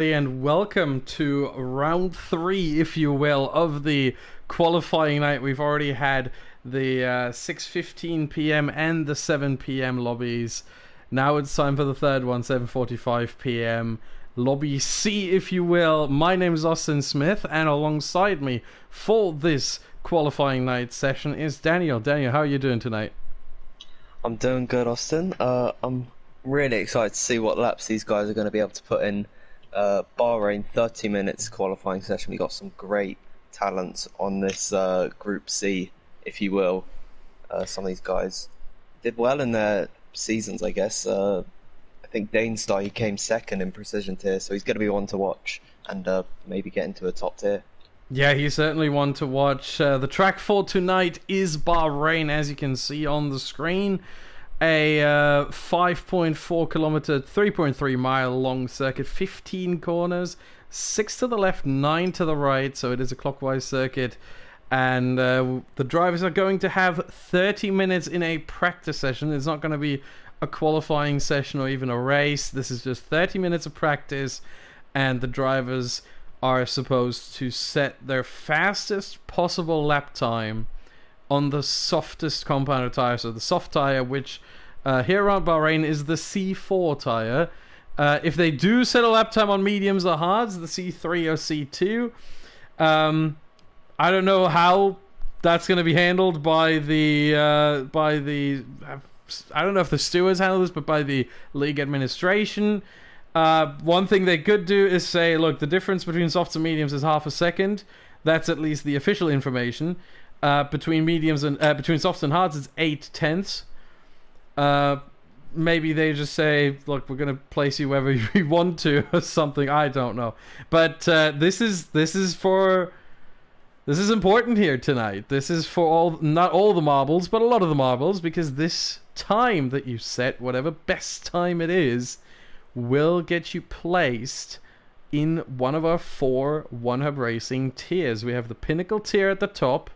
And welcome to round three, if you will, of the qualifying night. We've already had the 6:15 p.m. and the 7 p.m. lobbies. Now it's time for the third one, 7:45 p.m. Lobby C, if you will. My name is Austin Smith, and alongside me for this qualifying night session is Daniel. Daniel, how are you doing tonight? I'm doing good, Austin. I'm really excited to see what laps these guys are going to be able to put in. Bahrain, 30 minutes qualifying session. We got some great talents on this Group C, if you will. Some of these guys did well in their seasons, I guess. I think Danestar, he came second in precision tier, so he's going to be one to watch and maybe get into a top tier. Yeah, he's certainly one to watch. The track for tonight is Bahrain, as you can see on the screen. A 5.4 kilometer, 3.3 mile long circuit, 15 corners, 6 to the left, 9 to the right, so it is a clockwise circuit. And the drivers are going to have 30 minutes in a practice session. It's not going to be a qualifying session or even a race. This is just 30 minutes of practice, and the drivers are supposed to set their fastest possible lap time on the softest compounder tire, so the soft tire, which here around Bahrain is the C4 tire. If they do set a lap time on mediums or hards, the C3 or C2, I don't know how that's going to be handled by the I don't know if the stewards handle this, but by the league administration. One thing they could do is say, look, the difference between softs and mediums is half a second. That's at least the official information. Between mediums and between softs and hards, it's 8/10. Maybe they just say, look, we're going to place you wherever you want to, or something. I don't know. But this is important here tonight. This is for not all the marbles, but a lot of the marbles, because this time that you set, whatever best time it is, will get you placed in one of our 4 One Hub Racing tiers. We have the Pinnacle tier at the top.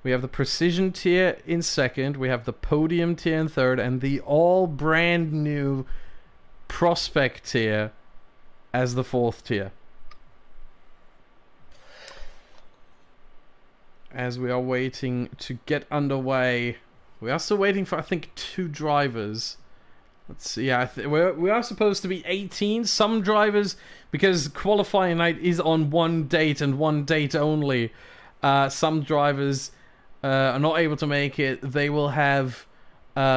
We have the Precision tier in second. We have the Podium tier in third. And the all brand new Prospect tier as the 4th tier. As we are waiting to get underway, we are still waiting for, I think, 2 drivers. Let's see, yeah, we are supposed to be 18. Some drivers, because qualifying night is on one date and one date only, some drivers are not able to make it. They will have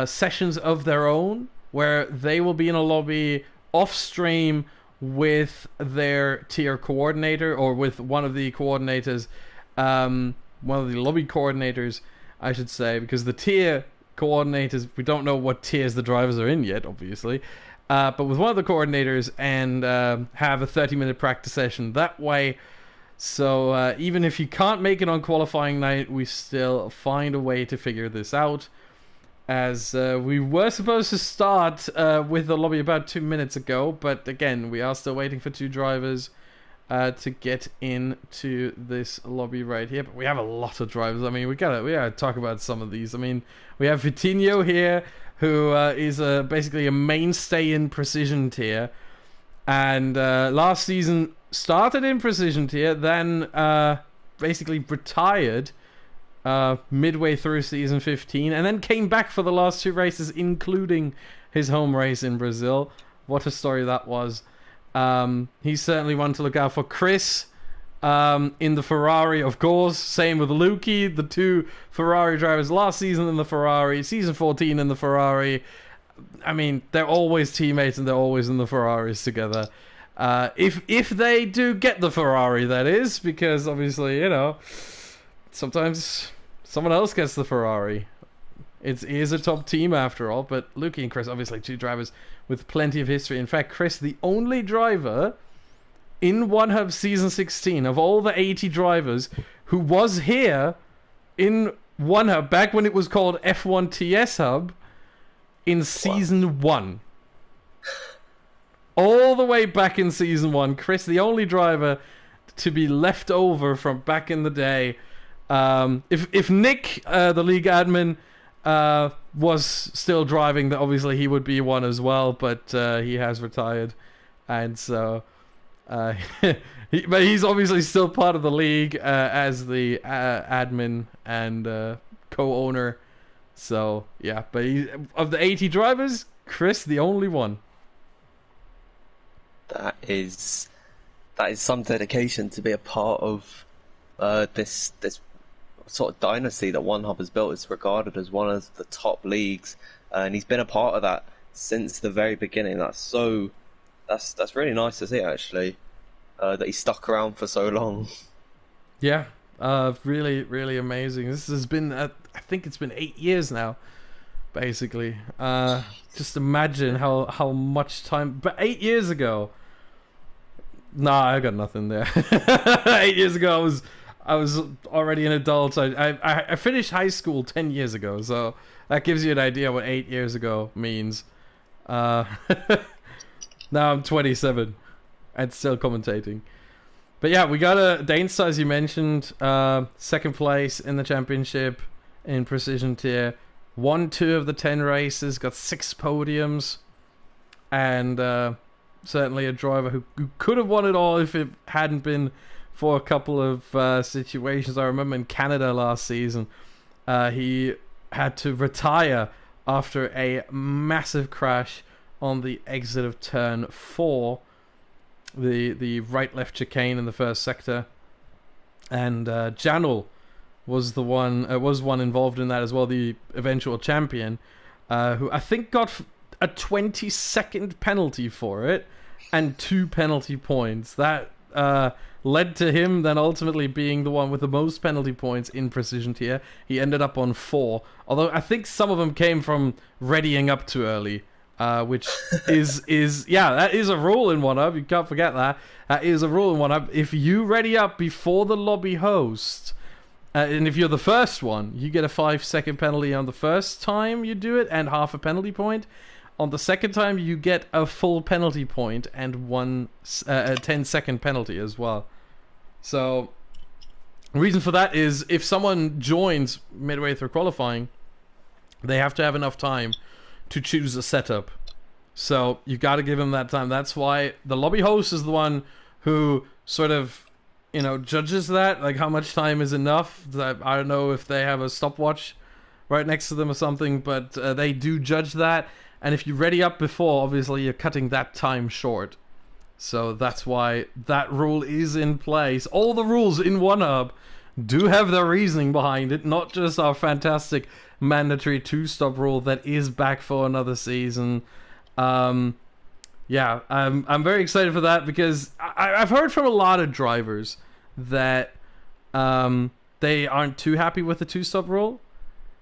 sessions of their own where they will be in a lobby off stream with their tier coordinator, or with one of the coordinators, one of the lobby coordinators, I should say, because the tier coordinators, we don't know what tiers the drivers are in yet, obviously, but with one of the coordinators, and have a 30-minute practice session that way. So even if you can't make it on qualifying night, we still find a way to figure this out, as we were supposed to start with the lobby about 2 minutes ago, but again, we are still waiting for 2 drivers to get into this lobby right here. But we have a lot of drivers. I mean, we gotta talk about some of these. I mean, we have Vitinho here, who is basically a mainstay in precision tier, and last season started in precision tier, then basically retired midway through season 15, and then came back for the last 2 races, including his home race in Brazil. What a story that was. He's certainly one to look out for. Chris in the Ferrari, of course. Same with Lukey, the 2 Ferrari drivers last season in the Ferrari, season 14 in the Ferrari. I mean, they're always teammates and they're always in the Ferraris together. If they do get the Ferrari, that is, because obviously, you know, sometimes someone else gets the Ferrari. It is a top team after all, but Lukey and Chris, obviously 2 drivers with plenty of history. In fact, Chris, the only driver in One Hub Season 16 of all the 80 drivers who was here in One Hub back when it was called F1 TS Hub in Season 1. All the way back in Season 1, Chris, the only driver to be left over from back in the day. If Nick, the league admin, was still driving, that obviously he would be one as well, but he has retired, and so Uh, but he's obviously still part of the league as the admin and co-owner. So yeah, but of the 80 drivers, Chris the only one. That is some dedication to be a part of this sort of dynasty that OneHub has built. Is regarded as one of the top leagues, and he's been a part of that since the very beginning. That's really nice to see, actually, that he stuck around for so long. Yeah, really, really amazing. This has been, I think it's been 8 years now, basically. Just imagine how much time. But 8 years ago, nah, I got nothing there. 8 years ago, I was already an adult. I finished high school 10 years ago, so that gives you an idea what 8 years ago means. Now I'm 27 and still commentating. But yeah, we got a Danestar, as you mentioned, second place in the championship in precision tier. Won 2 of the 10 races, got 6 podiums, and certainly a driver who could have won it all if it hadn't been for a couple of situations. I remember in Canada last season, he had to retire after a massive crash on the exit of turn 4, the right-left chicane in the first sector, and Janul was one involved in that as well, the eventual champion, who I think got a 20-second penalty for it and 2 penalty points. That led to him then ultimately being the one with the most penalty points in precision tier. He ended up on 4, although I think some of them came from readying up too early, which is yeah, that is a rule in OneUp. You can't forget that. That is a rule in OneUp. If you ready up before the lobby host, and if you're the first one, you get a 5-second penalty on the first time you do it and half a penalty point. On the second time, you get a full penalty point and a 10-second penalty as well. So, the reason for that is if someone joins midway through qualifying, they have to have enough time to choose a setup. So, you got to give them that time. That's why the lobby host is the one who sort of, judges that, like how much time is enough. I don't know if they have a stopwatch right next to them or something, but they do judge that. And if you ready up before, obviously you're cutting that time short. So that's why that rule is in place. All the rules in OneHub do have their reasoning behind it, not just our fantastic mandatory 2-stop rule that is back for another season. Yeah, I'm very excited for that because I've heard from a lot of drivers that they aren't too happy with the 2-stop rule.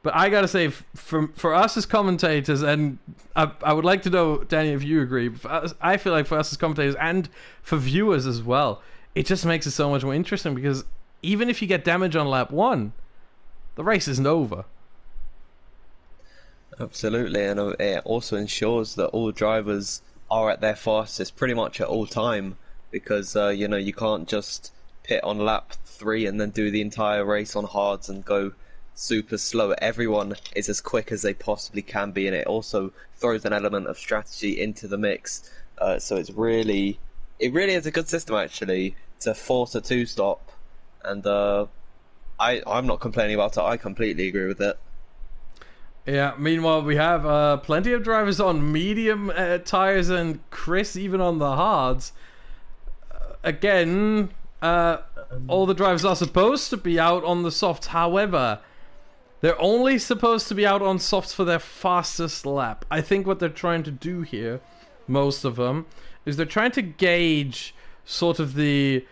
But I gotta say, for us as commentators, and I would like to know, Danny, if you agree, I feel like for us as commentators and for viewers as well, it just makes it so much more interesting because even if you get damage on lap 1, the race isn't over. Absolutely, and it also ensures that all drivers are at their fastest pretty much at all time because, you can't just pit on lap 3 and then do the entire race on hards and go super slow. Everyone is as quick as they possibly can be, and it also throws an element of strategy into the mix. So it really is a good system actually to force a 2-stop, and I'm not complaining about it. I completely agree with it. Yeah, meanwhile we have plenty of drivers on medium tires and Chris even on the hards. Again, all the drivers are supposed to be out on the softs. However, they're only supposed to be out on softs for their fastest lap. I think what they're trying to do here, most of them, is they're trying to gauge sort of the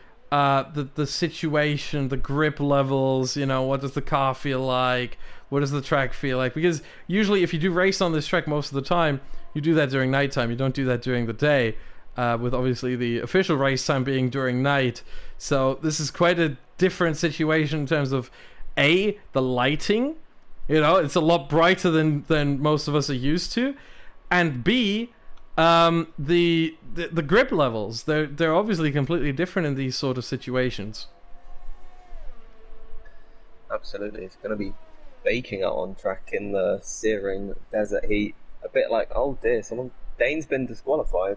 situation, the grip levels, what does the car feel like, what does the track feel like, because usually if you do race on this track most of the time, you do that during nighttime, you don't do that during the day, with obviously the official race time being during night. So this is quite a different situation in terms of the lighting, it's a lot brighter than most of us are used to, and B, the grip levels, they're obviously completely different in these sort of situations. Absolutely, it's going to be baking out on track in the searing desert heat, a bit like, oh dear, Dane's been disqualified.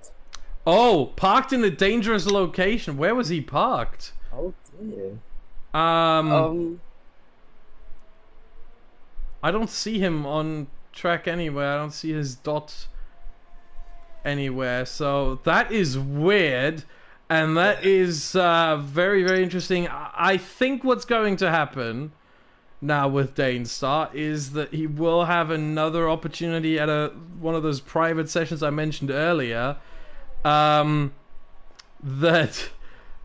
Oh, parked in a dangerous location. Where was he parked? Oh dear. I don't see him on track anywhere. I don't see his dot anywhere. So that is weird. And that is very, very interesting. I think what's going to happen now with Danestar is that he will have another opportunity at one of those private sessions I mentioned earlier. That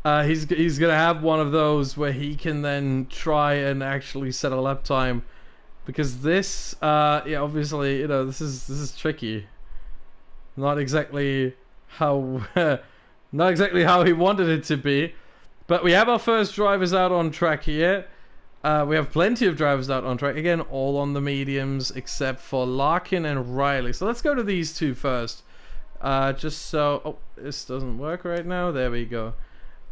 he's gonna have one of those where he can then try and actually set a lap time, because this yeah, obviously, this is tricky. Not exactly how not exactly how he wanted it to be, but we have our first drivers out on track here. We have plenty of drivers out on track again, all on the mediums except for Larkin and Riley. So let's go to these two first. Just so... Oh, this doesn't work right now. There we go.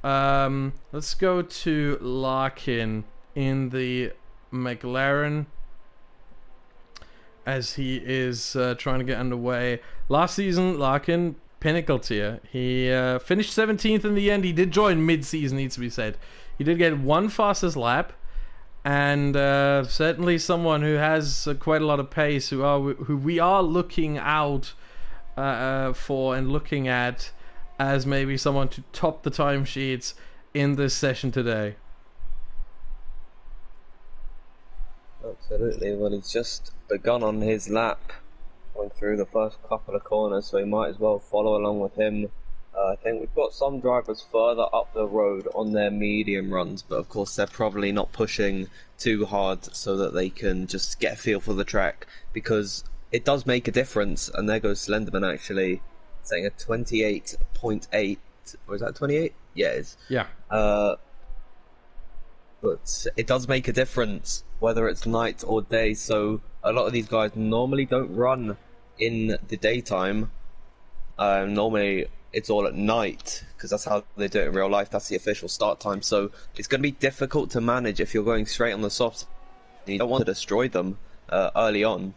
Let's go to Larkin in the McLaren, as he is trying to get underway. Last season, Larkin, pinnacle tier. He finished 17th in the end. He did join mid-season, needs to be said. He did get one fastest lap, and certainly someone who has quite a lot of pace, who we are looking out for and looking at as maybe someone to top the timesheets in this session today. Absolutely. Well, he's just begun on his lap, going through the first couple of corners, so he might as well follow along with him. I think we've got some drivers further up the road on their medium runs, but of course they're probably not pushing too hard so that they can just get a feel for the track, because it does make a difference. And there goes Slenderman actually saying a 28.8, or is that 28? Yeah, it is. Yeah. But it does make a difference whether it's night or day, so a lot of these guys normally don't run in the daytime. Normally it's all at night, because that's how they do it in real life. That's the official start time, so it's going to be difficult to manage if you're going straight on the soft. You don't want to destroy them early on.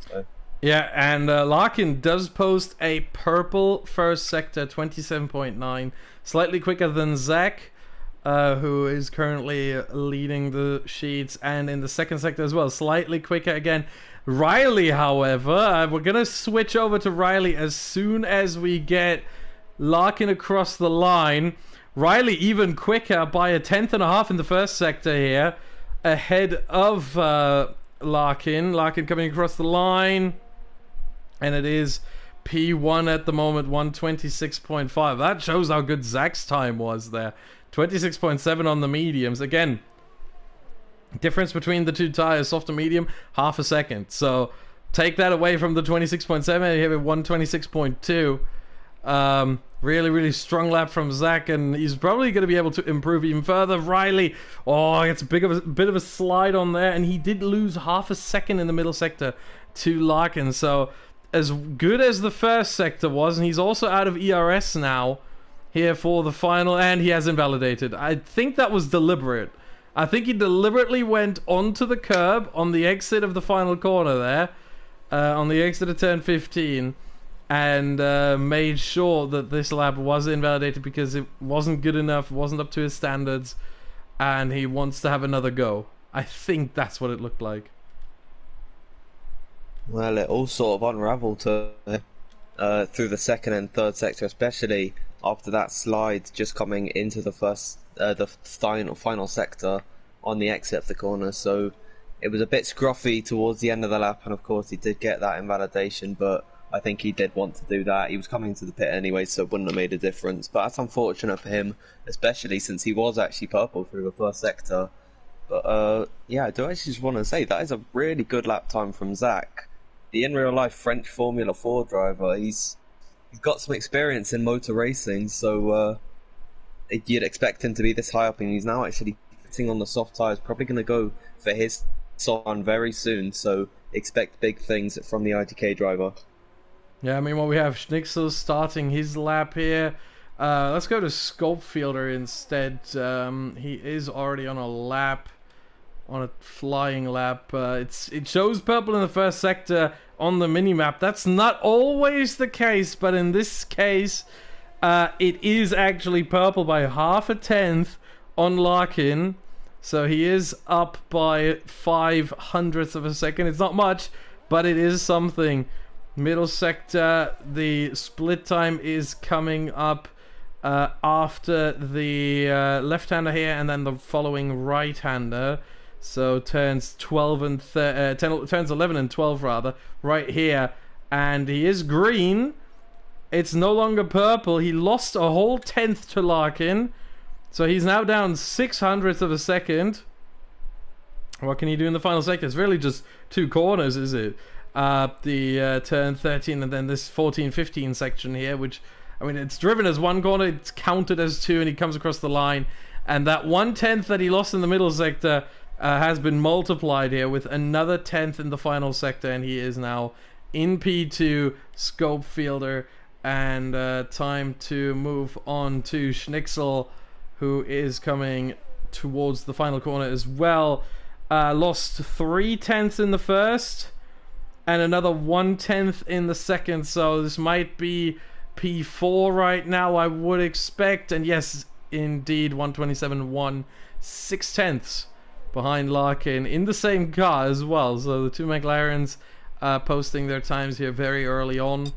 So. Yeah, and Larkin does post a purple first sector, 27.9, slightly quicker than Zach, who is currently leading the sheets, and in the second sector as well, slightly quicker again. Riley, however, we're going to switch over to Riley as soon as we get Larkin across the line. Riley even quicker by a 10th in the first sector here, ahead of Larkin. Larkin coming across the line, and it is P1 at the moment, 126.5. That shows how good Zach's time was there. 26.7 on the mediums. Again, difference between the two tires, soft and medium, half a second. So take that away from the 26.7 and you have a 126.2. Really, really strong lap from Zach, and he's probably going to be able to improve even further. Riley, it's a bit of a slide on there, and he did lose half a second in the middle sector to Larkin. So as good as the first sector was, and he's also out of ERS now here for the final, and he has invalidated. I think that was deliberate. I think he deliberately went onto the curb on the exit of the final corner there, on the exit of turn 15, and made sure that this lap was invalidated because it wasn't good enough, wasn't up to his standards, and he wants to have another go. I think that's what it looked like. Well, it all sort of unravelled through the second and third sector, especially after that slide just coming into the final sector on the exit of the corner. So it was a bit scruffy towards the end of the lap, and of course he did get that invalidation, but I think he did want to do that. He was coming to the pit anyway, so it wouldn't have made a difference. But that's unfortunate for him, especially since he was actually purple through the first sector. But yeah, I do actually just want to say that is a really good lap time from Zach. The in real life French Formula 4 driver, he's got some experience in motor racing, so you'd expect him to be this high up, and he's now actually fitting on the soft tyres, probably going to go for his soft one very soon, so expect big things from the ITK driver. Yeah, I mean, we have Schnitzler starting his lap here. Let's go to Sculpfielder instead. He is already on a lap, on a flying lap. It shows purple in the first sector on the minimap. That's not always the case, but in this case, It is actually purple by half a tenth on Larkin. So he is up by 0.05 of a second. It's not much, but it is something. Middle sector, the split time is coming up after the left-hander here, and then the following right-hander. So turns 12 and turns 11 and 12 rather, right here, and he is green. It's no longer purple. He lost a whole tenth to Larkin, so he's now down 0.06 of a second. What can he do in the final sector? It's really just 2 corners, is it? The turn 13 and then this 14-15 section here, which, I mean, it's driven as 1 corner, it's counted as 2, and he comes across the line. And that 1/10 that he lost in the middle sector has been multiplied here with another 10th in the final sector, and he is now in P2, scope fielder, and time to move on to Schnitzel, who is coming towards the final corner as well. Lost 3/10 in the first, and another 1/10 in the second, so this might be P4 right now, I would expect. And yes, indeed, 1:27.1, 6/10 behind Larkin in the same car as well. So the 2 McLarens posting their times here very early on.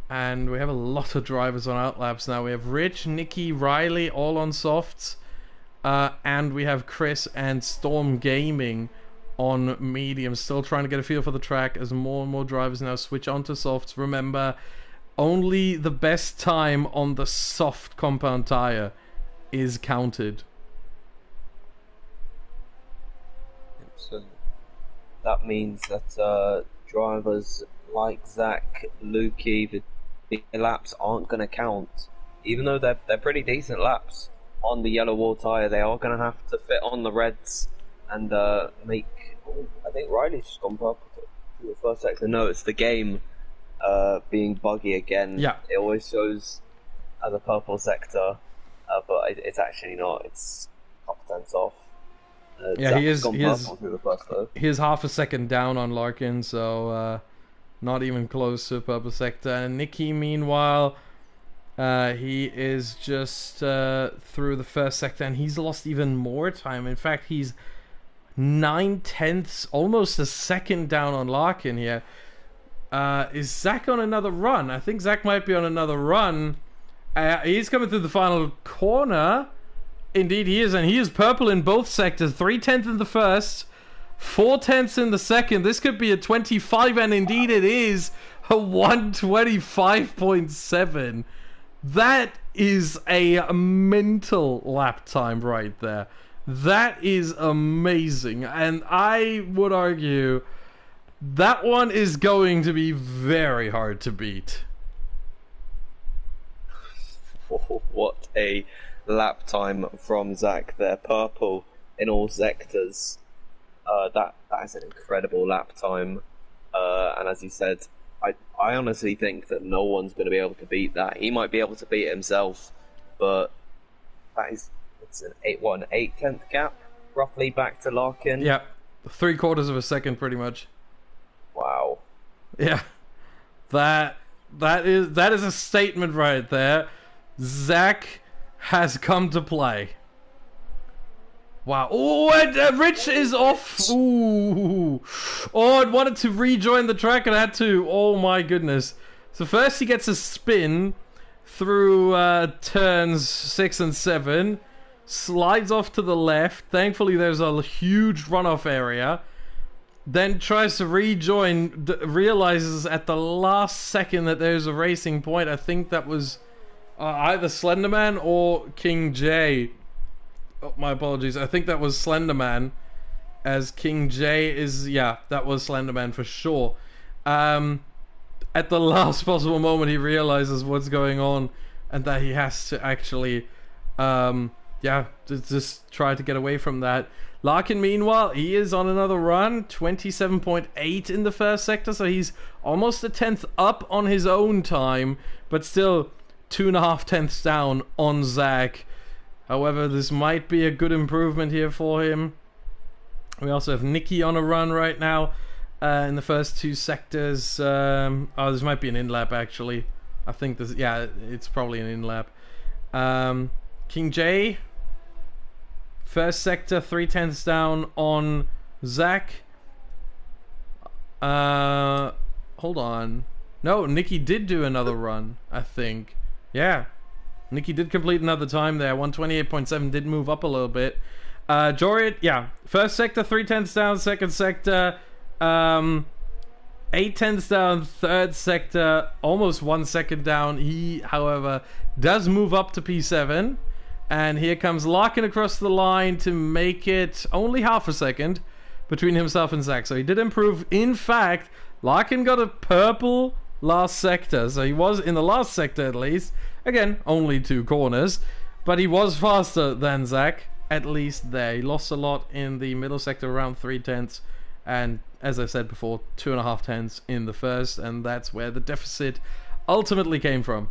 And we have a lot of drivers on outlaps now. We have Rich, Nicky, Riley all on softs. And we have Chris and Storm Gaming on medium, still trying to get a feel for the track as more and more drivers now switch onto softs. Remember, only the best time on the soft compound tire is counted. So that means that drivers like Zach, Lukey, the laps aren't going to count, even though they're pretty decent laps on the yellow wall tire. They are going to have to fit on the reds and make. Oh, I think Riley's just gone purple to the first sector. No, it's the game being buggy again. Yeah, it always shows as a purple sector, but it's actually not. It's a couple tenths off. Yeah, he is. He is half a second down on Larkin, so not even close to purple sector. And Nicky, meanwhile, he is just through the first sector, and he's lost even more time. In fact, he's 9/10, almost a second down on Larkin here. Is Zach on another run? I think Zach might be on another run. He's coming through the final corner. Indeed he is, and he is purple in both sectors. 3/10 in the first, 4/10 in the second. This could be a 25, and indeed it is a 1:25.7. That is a mental lap time right there. That is amazing, and I would argue that one is going to be very hard to beat. What a lap time from Zach there. Purple in all sectors. That is an incredible lap time. And as you said, I honestly think that no one's going to be able to beat that. He might be able to beat it himself, but it's an 8/10 gap roughly back to Larkin. Yeah, 3/4 of a second pretty much. Wow. Yeah, that is a statement right there. Zach has come to play. Wow. Oh, and Rich is off. Ooh. Oh, it wanted to rejoin the track and had to. Oh my goodness. So first he gets a spin through turns 6 and 7. Slides off to the left. Thankfully there's a huge runoff area. Then tries to rejoin. Realizes at the last second that there's a racing point. I think that was either Slenderman or King J. Oh, my apologies. I think that was Slenderman, as King J is... Yeah, that was Slenderman for sure. At the last possible moment, he realizes what's going on and that he has to actually... just try to get away from that. Larkin, meanwhile, he is on another run. 27.8 in the first sector, so he's almost a tenth up on his own time, but still 2.5 tenths down on Zach. However, this might be a good improvement here for him. We also have Nicky on a run right now in the first 2 sectors. This might be an in-lap, actually. I think this, yeah, it's probably an in-lap. King J, first sector, 3/10 down on Zach. Hold on. No, Nicky did do another run, I think. Yeah. Nicky did complete another time there. 128.7 did move up a little bit. Joriet, yeah. First sector, 3/10 down. Second sector, 8/10 down. Third sector, almost 1 second down. He, however, does move up to P7. And here comes Larkin across the line to make it only half a second between himself and Zach. So he did improve. In fact, Larkin got a purple last sector. So he was in the last sector at least. Again, only 2 corners. But he was faster than Zach, at least there. He lost a lot in the middle sector, around 3/10. And as I said before, 2.5 tenths in the first. And that's where the deficit ultimately came from.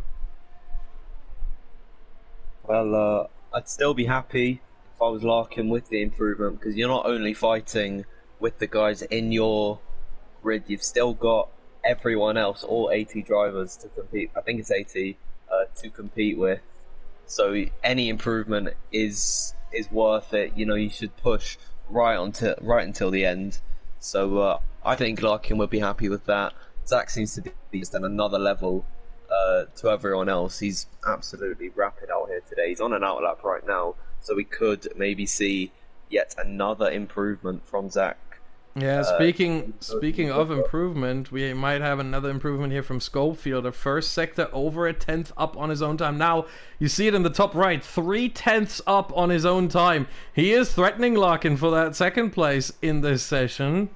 Well, I'd still be happy if I was Larkin with the improvement, because you're not only fighting with the guys in your grid, you've still got everyone else, all 80 drivers to compete. I think it's 80 to compete with. So any improvement is worth it. You know, you should push right until the end. So I think Larkin would be happy with that. Zach seems to be just at another level to everyone else. He's absolutely rapid out here today. He's on an outlap right now, so we could maybe see yet another improvement from Zach. Yeah, speaking of improvement, we might have another improvement here from Schofield. A first sector over a 10th up on his own time. Now, you see it in the top right, 3/10 up on his own time. He is threatening Larkin for that second place in this session.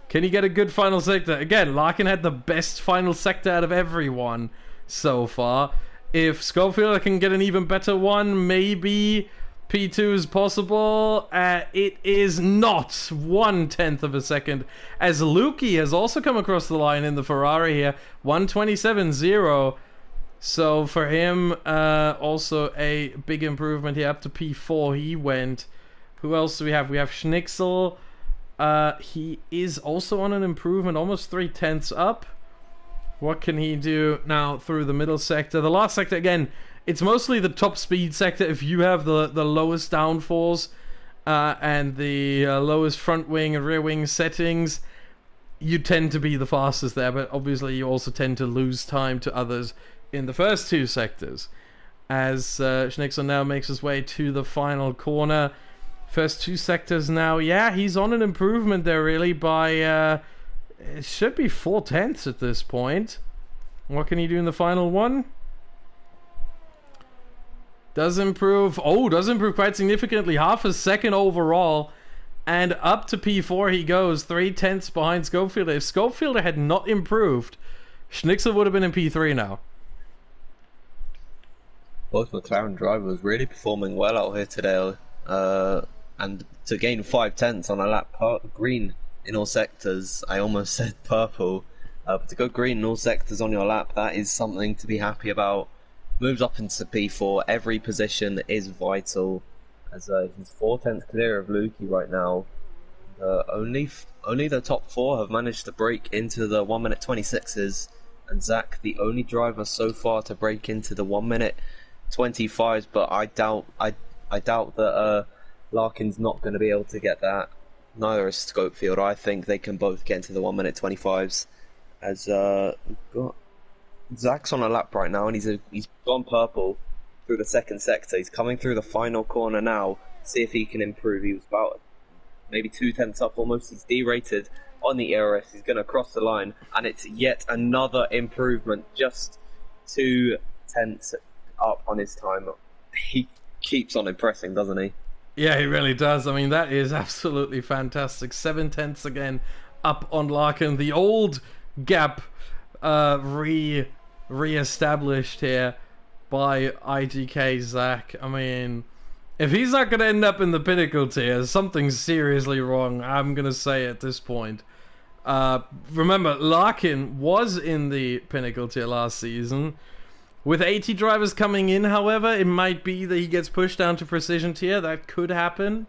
Can he get a good final sector? Again, Larkin had the best final sector out of everyone so far. If Schofield can get an even better one, maybe P2 is possible. It is not 1/10 of a second, as Lukey has also come across the line in the Ferrari here. 127.0. So for him, also a big improvement here, up to P4 he went. Who else do we have? We have Schnixel. He is also on an improvement, almost 3/10 up. What can he do now through the middle sector? The last sector, again, it's mostly the top speed sector. If you have the lowest downforce and the lowest front wing and rear wing settings, you tend to be the fastest there. But obviously you also tend to lose time to others in the first 2 sectors. As Schnixel now makes his way to the final corner. First 2 sectors now. Yeah, he's on an improvement there really by... it should be 4/10 at this point. What can he do in the final one? Does improve. Oh, does improve quite significantly. Half a second overall. And up to P4 he goes. 3/10 behind Schofielder. If Schofielder had not improved, Schnixel would have been in P3 now. Both McLaren drivers really performing well out here today. And to gain 5/10 on a lap, green in all sectors. I almost said purple. But to go green in all sectors on your lap, that is something to be happy about. Moves up into P4. Every position is vital, as he's 4/10 clear of Lukey right now. Only the top 4 have managed to break into the 1 minute 26s, and Zach, the only driver so far to break into the 1 minute 25s. But I doubt that Larkin's not going to be able to get that. Neither is Schofield. I think they can both get into the 1 minute 25s. As Zach's on a lap right now, and he's gone purple through the second sector. He's coming through the final corner now. See if he can improve. He was about maybe 2/10 up almost. He's derated on the ERS. He's going to cross the line, and it's yet another improvement. Just 2/10 up on his time. He keeps on impressing, doesn't he? Yeah, he really does. I mean, that is absolutely fantastic. 7/10 again up on Larkin. The old gap re-established here by IGK Zach. I mean, if he's not going to end up in the pinnacle tier, something's seriously wrong, I'm going to say at this point. Remember, Larkin was in the pinnacle tier last season. With 80 drivers coming in, however, it might be that he gets pushed down to precision tier. That could happen.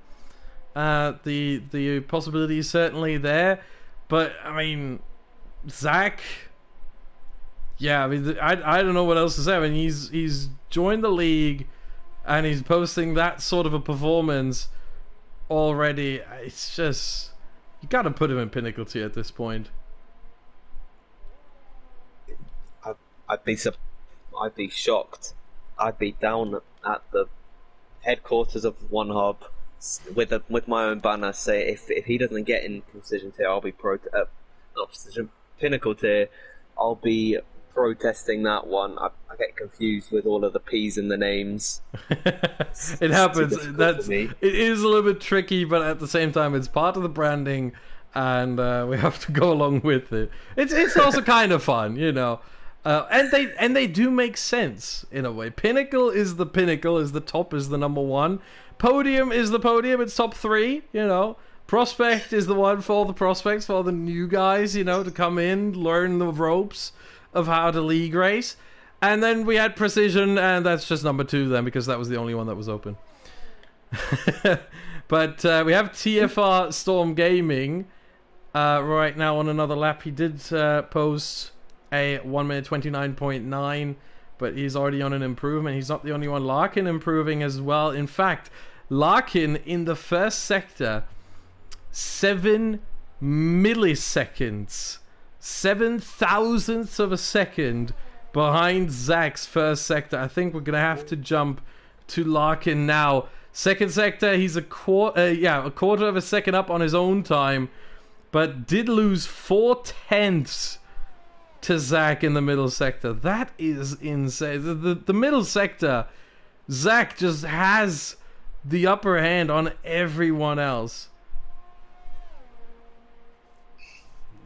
The possibility is certainly there. But, I mean, Zach, Yeah, I mean, I don't know what else to say. I mean, he's joined the league, and he's posting that sort of a performance already. It's just, you got to put him in pinnacle tier at this point. I'd be shocked. I'd be down at the headquarters of One Hub with my own banner. Say if he doesn't get in precision tier, I'll be not precision, pinnacle tier. I'll be protesting that one. I get confused with all of the P's in the names. It happens. It is a little bit tricky, but at the same time, it's part of the branding, and we have to go along with it. It's also kind of fun, you know. And they do make sense in a way. Pinnacle is the pinnacle, is the top, is the number one. Podium is the podium, it's top 3, you know. Prospect is the one for all the prospects, for all the new guys, you know, to come in, learn the ropes of how to league race. And then we had Precision, and that's just number 2 then, because that was the only one that was open. But we have TFR Storm Gaming right now on another lap. He did post a 1 minute 29.9, but he's already on an improvement. He's not the only one. Larkin improving as well. In fact, Larkin in the first sector, 7 milliseconds, 7,000ths of a second behind Zach's first sector. I think we're gonna have to jump to Larkin now. Second sector, he's a quarter of a second up on his own time, but did lose 4/10 to Zach in the middle sector. That is insane. The middle sector, Zach just has the upper hand on everyone else.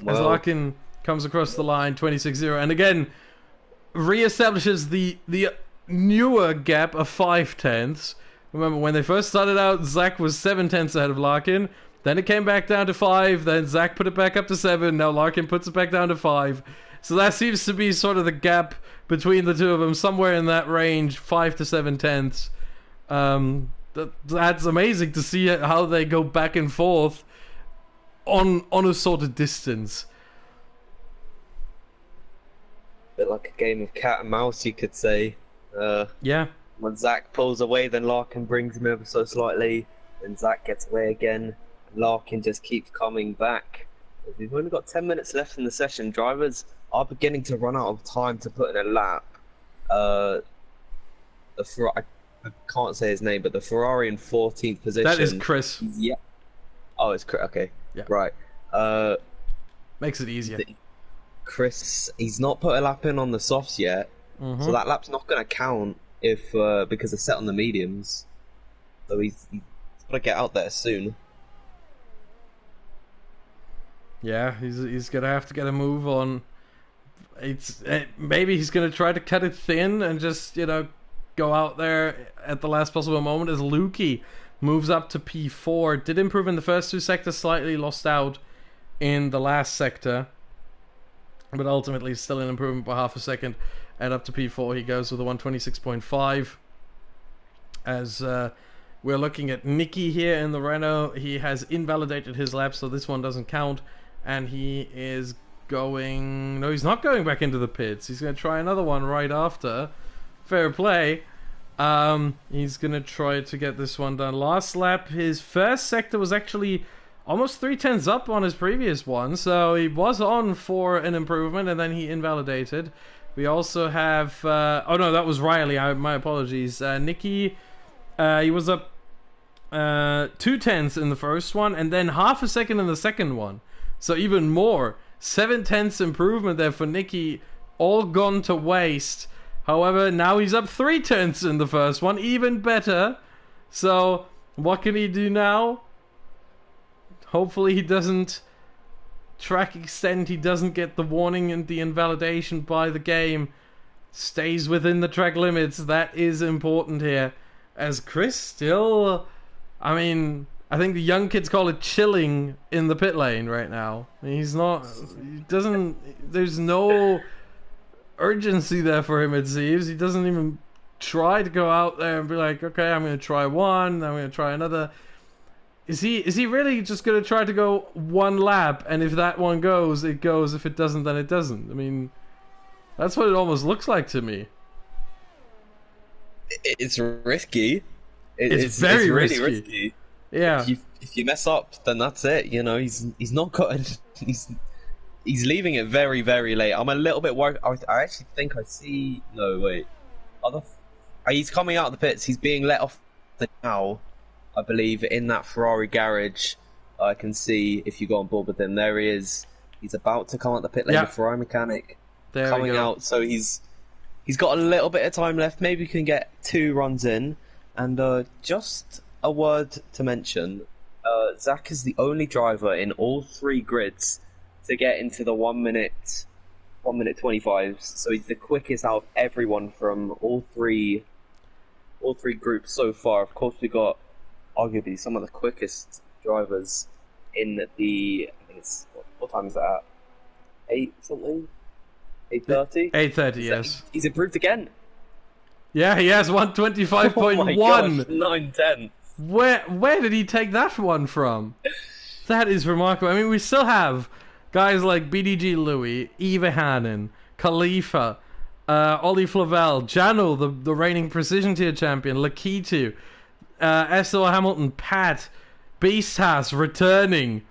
Well, as Larkin comes across the line, 26-0, and again reestablishes the newer gap of 5/10. Remember, when they first started out, Zach was 7/10 ahead of Larkin. Then it came back down to 5. Then Zach put it back up to 7. Now Larkin puts it back down to 5. So that seems to be sort of the gap between the two of them, somewhere in that range, 5 to 7/10. That's amazing to see how they go back and forth on a sort of distance. Bit like a game of cat and mouse, you could say. Yeah. When Zach pulls away, then Larkin brings him ever so slightly. Then Zach gets away again. And Larkin just keeps coming back. We've only got 10 minutes left in the session. Drivers are beginning to run out of time to put in a lap. I can't say his name, but the Ferrari in 14th position. That is Chris. Yeah. Oh, it's Chris. Okay. Yeah. Right. Makes it easier. Chris, he's not put a lap in on the softs yet, so that lap's not going to count if because they're set on the mediums. So he's got to get out there soon. Yeah, he's gonna have to get a move on. Maybe he's gonna try to cut it thin and just, you know, go out there at the last possible moment as Lukey moves up to P4. Did improve in the first 2 sectors, slightly lost out in the last sector, but ultimately still an improvement by half a second. And up to P4 he goes with a 126.5. As we're looking at Nicky here in the Renault, he has invalidated his lap, so this one doesn't count. And he is going... No, he's not going back into the pits. He's going to try another one right after. Fair play. He's going to try to get this one done. Last lap, his first sector was actually almost 3/10 up on his previous one. So he was on for an improvement, and then he invalidated. We also have... oh, no, that was Riley. My apologies. Nicky, he was up 2/10 in the first one, and then half a second in the second one. So even more. 7/10 improvement there for Nicky, all gone to waste. However, now he's up 3/10 in the first one, even better. So what can he do now? Hopefully he doesn't track extend, he doesn't get the warning and the invalidation by the game. Stays within the track limits. That is important here. As Chris still, I mean, I think the young kids call it chilling in the pit lane right now. He's not, he doesn't, there's no urgency there for him, it seems. He doesn't even try to go out there and be like, okay, I'm going to try one, I'm going to try another. Is he really just going to try to go one lap, and if that one goes, it goes. If it doesn't, then it doesn't? I mean, That's what it almost looks like to me. It's risky. It's very really risky. Yeah. If you mess up, then that's it. You know, he's not got. He's leaving it very, very late. I'm a little bit worried. I actually think I see. No, wait. He's coming out of the pits. He's being let off now, I believe, in that Ferrari garage. I can see if you go on board with him. There he is. He's about to come out the pit lane. Yeah. The Ferrari mechanic There coming out. So he's got a little bit of time left. Maybe he can get 2 runs in. And just a word to mention: Zach is the only driver in all 3 grids to get into the 1 minute 25s. So he's the quickest out of everyone from all three groups so far. Of course, we got arguably some of the quickest drivers in the. I think it's what time is that at? 8 something. 8:30. 8:30. Yes. He's improved again. Yeah, he has 125.1. Oh my gosh, 9:10. Where did he take that one from? That is remarkable. I mean, we still have guys like BDG Louis, Eva Hannon, Khalifa, Ollie Flavel, Jano, the reigning Precision Tier champion, Lakitu, S.O. Hamilton, Pat, Beastas returning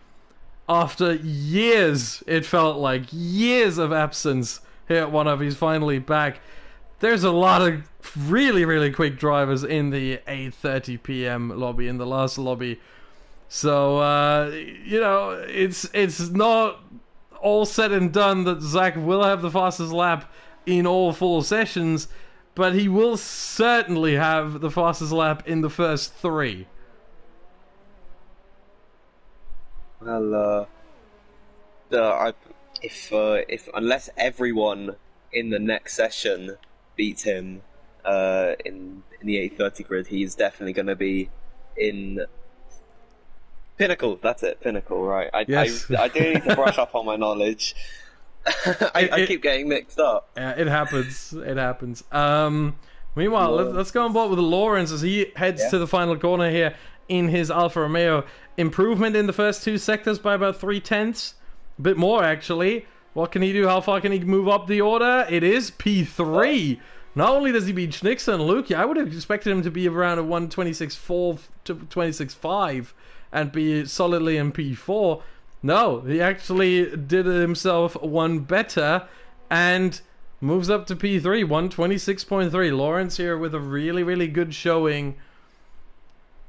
after years, it felt like, years of absence here at One Up. He's finally back. There's a lot of really, really quick drivers in the 8:30 p.m. lobby, in the last lobby. So, you know, it's not all said and done that Zach will have the fastest lap in all 4 sessions, but he will certainly have the fastest lap in the first 3. Well, if unless everyone in the next session beats him in the 8:30 grid, he's definitely going to be in Pinnacle. That's it, Pinnacle, right? I do need to brush up on my knowledge. I keep getting mixed up. Yeah, it happens. It happens. Meanwhile, let's go on board with Lawrence as he heads to the final corner here in his Alfa Romeo. Improvement in the first 2 sectors by about 3/10. A bit more, actually. What can he do? How far can he move up the order? It is P3. Not only does he beat Schnickser and Luke, I would have expected him to be around a 126.4 to 26.5 and be solidly in P4. No, he actually did himself one better and moves up to P3, 126.3. Lawrence here with a really, really good showing.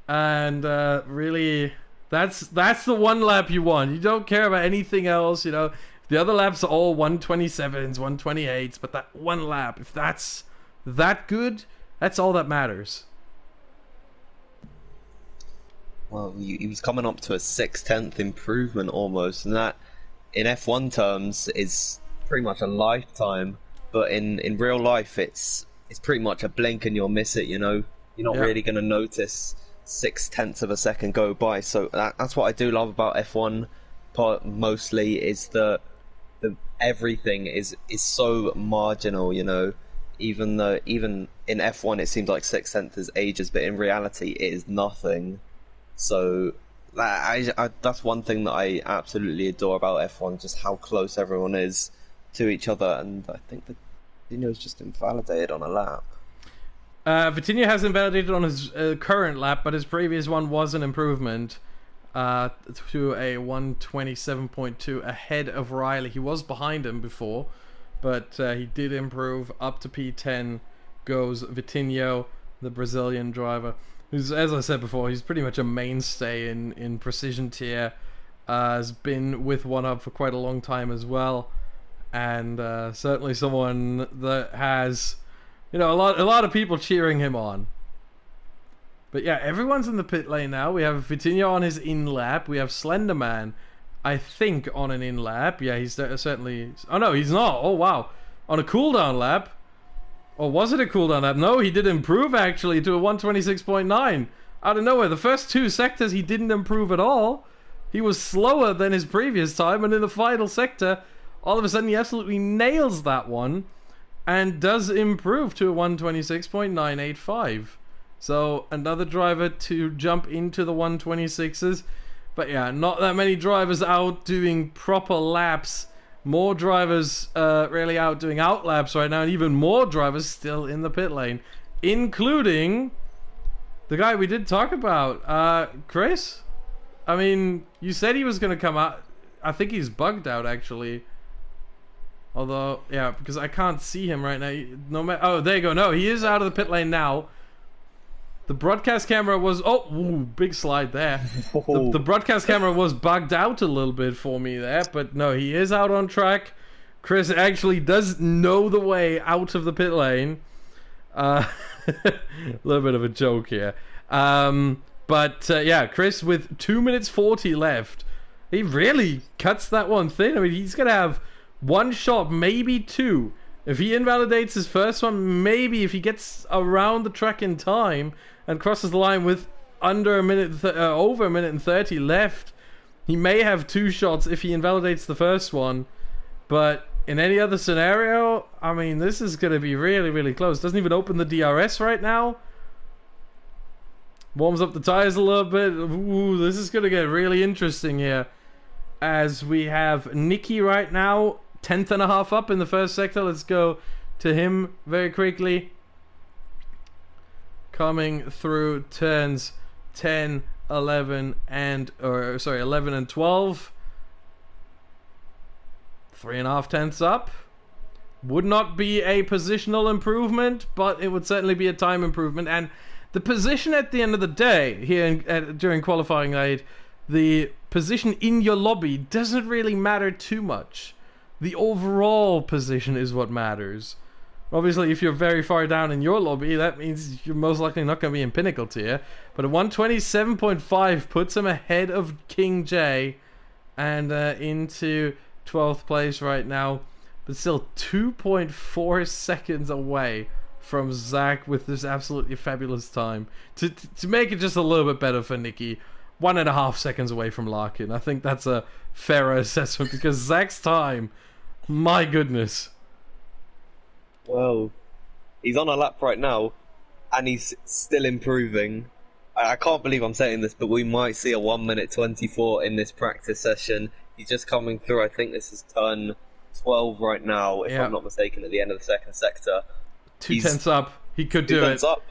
And really, that's the one lap you want. You don't care about anything else, you know. The other laps are all 127s, 128s, but that one lap, if that's that good, that's all that matters. Well, he was coming up to a 6/10 improvement almost, and that in F1 terms is pretty much a lifetime. But in real life, it's pretty much a blink and you'll miss it. You know, you're not really going to notice 6/10 of a second go by. So that's what I do love about F1. Part mostly is that everything is so marginal. You know, even in F1 it seems like 6/10 is ages, but in reality it is nothing. So that's one thing that I absolutely adore about F1, just how close everyone is to each other, and I think that Vitinho's just invalidated on a lap. Vitinho has invalidated on his current lap, but his previous one was an improvement to a 127.2 ahead of Riley. He was behind him before, but he did improve. Up to P10 goes Vitinho, the Brazilian driver, who's, as I said before, he's pretty much a mainstay in Precision Tier. Has been with One Up for quite a long time as well, and certainly someone that has, you know, a lot of people cheering him on. But yeah, everyone's in the pit lane now. We have Vitinho on his in lap. We have Slenderman, I think, on an in lap. Yeah, he's certainly. Oh no, he's not. Oh wow, on a cooldown lap. Or was it a cooldown lap? No, he did improve actually to a 126.9. Out of nowhere, the first 2 sectors he didn't improve at all. He was slower than his previous time, and in the final sector, all of a sudden he absolutely nails that one and does improve to a 126.985. So another driver to jump into the 126s. But yeah, not that many drivers out doing proper laps more drivers really out doing outlaps right now, and even more drivers still in the pit lane, including the guy we did talk about, Chris. I mean, you said he was going to come out. I think he's bugged out, actually. Although, yeah, because I can't see him right now. No matter. Oh, there you go. No, he is out of the pit lane now. The broadcast camera was... Oh, ooh, big slide there. The broadcast camera was bugged out a little bit for me there. But no, he is out on track. Chris actually does know the way out of the pit lane. A little bit of a joke here. Yeah, Chris with 2 minutes 40 left. He really cuts that one thin. I mean, he's going to have one shot, maybe two. If he invalidates his first one, maybe if he gets around the track in time and crosses the line with under a minute, over a minute and 30 left, he may have two shots if he invalidates the first one. But in any other scenario, I mean, this is going to be really, really close. Doesn't even open the DRS right now. Warms up the tires a little bit. Ooh, this is going to get really interesting here. As we have Nicky right now, 10th and a half up in the first sector. Let's go to him very quickly. Coming through turns 10, 11, and... 11 and 12. 3.5 tenths up. Would not be a positional improvement, but it would certainly be a time improvement. And the position at the end of the day, here during qualifying night, the position in your lobby doesn't really matter too much. The overall position is what matters. Obviously, if you're very far down in your lobby, that means you're most likely not going to be in Pinnacle tier. But a 127.5 puts him ahead of King J and into 12th place right now. But still 2.4 seconds away from Zach with this absolutely fabulous time. To make it just a little bit better for Nicky, 1.5 seconds away from Larkin. I think that's a fairer assessment because Zach's time, my goodness. Well, he's on a lap right now, and he's still improving. I can't believe I'm saying this, but we might see a 1 minute 24 in this practice session. He's just coming through. I think this is turn 12 right now, if I'm not mistaken, at the end of the second sector. 2 tenths up. He could do it. Up.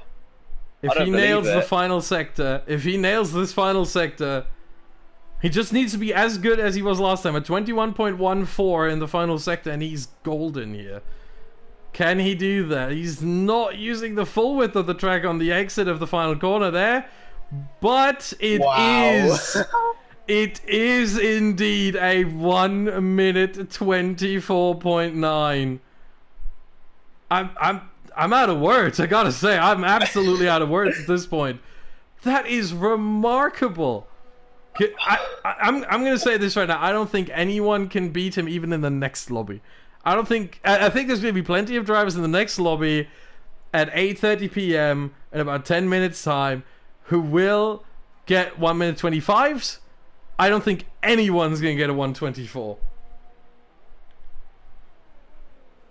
If he nails the final sector, if he nails this final sector, he just needs to be as good as he was last time. A 21.14 in the final sector, and he's golden here. Can he do that? He's not using the full width of the track on the exit of the final corner there, but it is. It is indeed a 1 minute 24.9. I'm out of words. I gotta say, I'm absolutely out of words at this point. That is remarkable. I'm gonna say this right now. I don't think anyone can beat him even in the next lobby. I think there's gonna be plenty of drivers in the next lobby at 8:30 p.m. in about 10 minutes time who will get 1 minute 25s. I don't think anyone's gonna get a 124.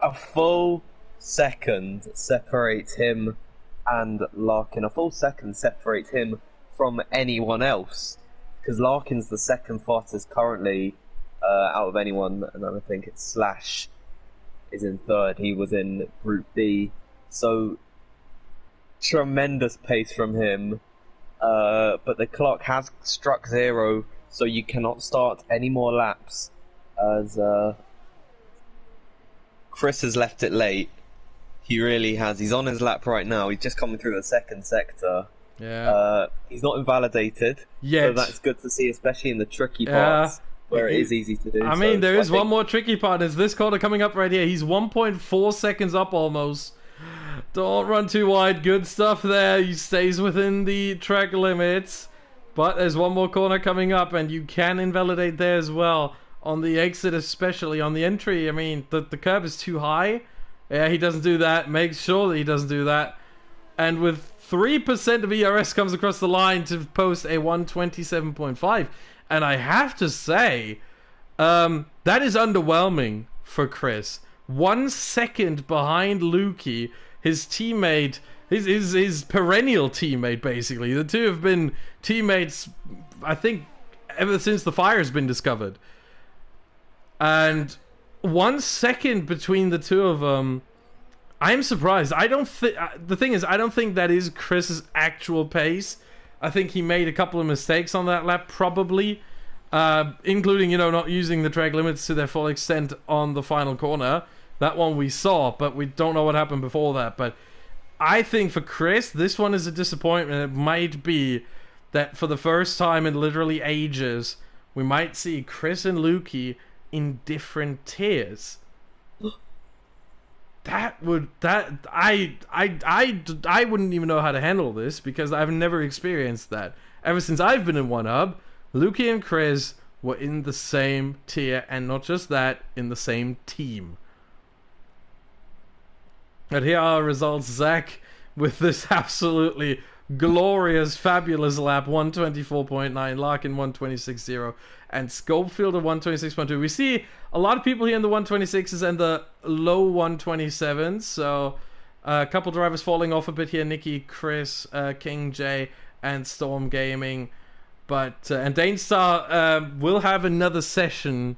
A full second separates him and Larkin. A full second separates him from anyone else, because Larkin's the second fastest currently out of anyone, and I think it's Slash is in third. He was in Group B, so tremendous pace from him, but the clock has struck zero, so you cannot start any more laps, as Chris has left it late. He really has. He's on his lap right now. He's just coming through the second sector. Yeah. He's not invalidated yet, so that's good to see, especially in the tricky parts where it is easy to do. I mean, there is one more tricky part. There's this corner coming up right here. He's 1.4 seconds up almost. Don't run too wide. Good stuff there. He stays within the track limits. But there's one more corner coming up, and you can invalidate there as well. On the exit especially. On the entry, I mean, the curb is too high. Yeah, he doesn't do that. Make sure that he doesn't do that. And with 3% of ERS comes across the line to post a 127.5. And I have to say, that is underwhelming for Chris. 1 second behind Lukey, his teammate, his perennial teammate, basically. The two have been teammates, I think, ever since the fire has been discovered. And 1 second between the two of them. I'm surprised. I don't think the thing is, I don't think that is Chris's actual pace. I think he made a couple of mistakes on that lap, probably, including not using the track limits to their full extent on the final corner. That one we saw, but we don't know what happened before that. But I think for Chris, this one is a disappointment. It might be that for the first time in literally ages, we might see Chris and Lukey in different tiers. I wouldn't even know how to handle this because I've never experienced that. Ever since I've been in One Hub, Lukey and Chris were in the same tier, and not just that, in the same team. And here are our results. Zach with this absolutely glorious, fabulous lap, 124.9, Larkin 126.0, and Scopefield at 126.2. We see a lot of people here in the 126s and the low 127s, so a couple drivers falling off a bit here. Nikki, Chris, King J, and Storm Gaming. But and Danestar will have another session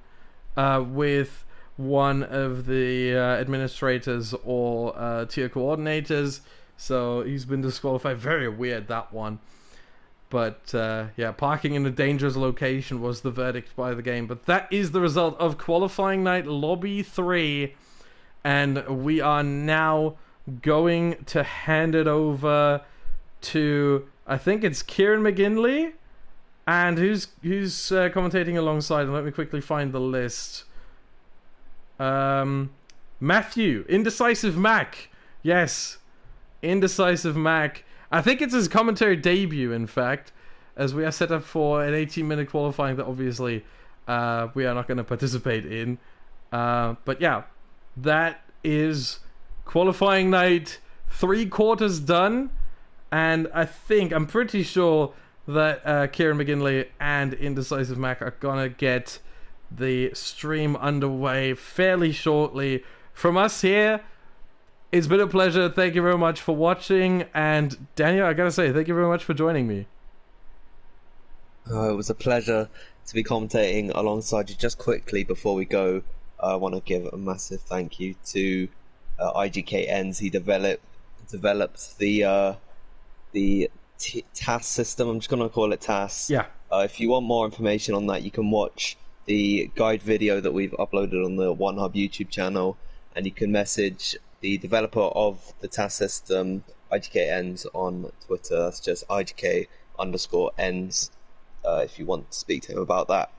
with one of the administrators or tier coordinators. So he's been disqualified. Very weird, that one. But yeah, parking in a dangerous location was the verdict by the game. But that is the result of qualifying night lobby 3. And we are now going to hand it over to, I think it's Kieran McGinley. And who's commentating alongside him? Let me quickly find the list. Matthew, Indecisive Mac. Yes, Indecisive Mac. I think it's his commentary debut, in fact, as we are set up for an 18-minute qualifying that obviously we are not going to participate in. But yeah, that is qualifying night 3/4 done. And I'm pretty sure that Kieran McGinley and Indecisive Mac are going to get the stream underway fairly shortly. From us here, it's been a pleasure. Thank you very much for watching. And Daniel, I gotta say, thank you very much for joining me. It was a pleasure to be commentating alongside you. Just quickly before we go, I want to give a massive thank you to IGKNs. He developed the TAS system. I'm just going to call it TAS. Yeah. If you want more information on that, you can watch the guide video that we've uploaded on the One Hub YouTube channel, and you can message the developer of the TAS system, IGKNs, on Twitter. That's just IGK_ends if you want to speak to him about that.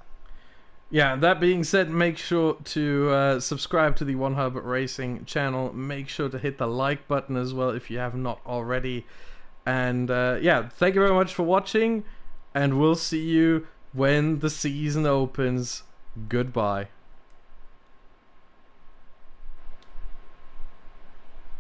Yeah, that being said, make sure to subscribe to the One Hub Racing channel. Make sure to hit the like button as well if you have not already. And yeah, thank you very much for watching, and we'll see you when the season opens. Goodbye.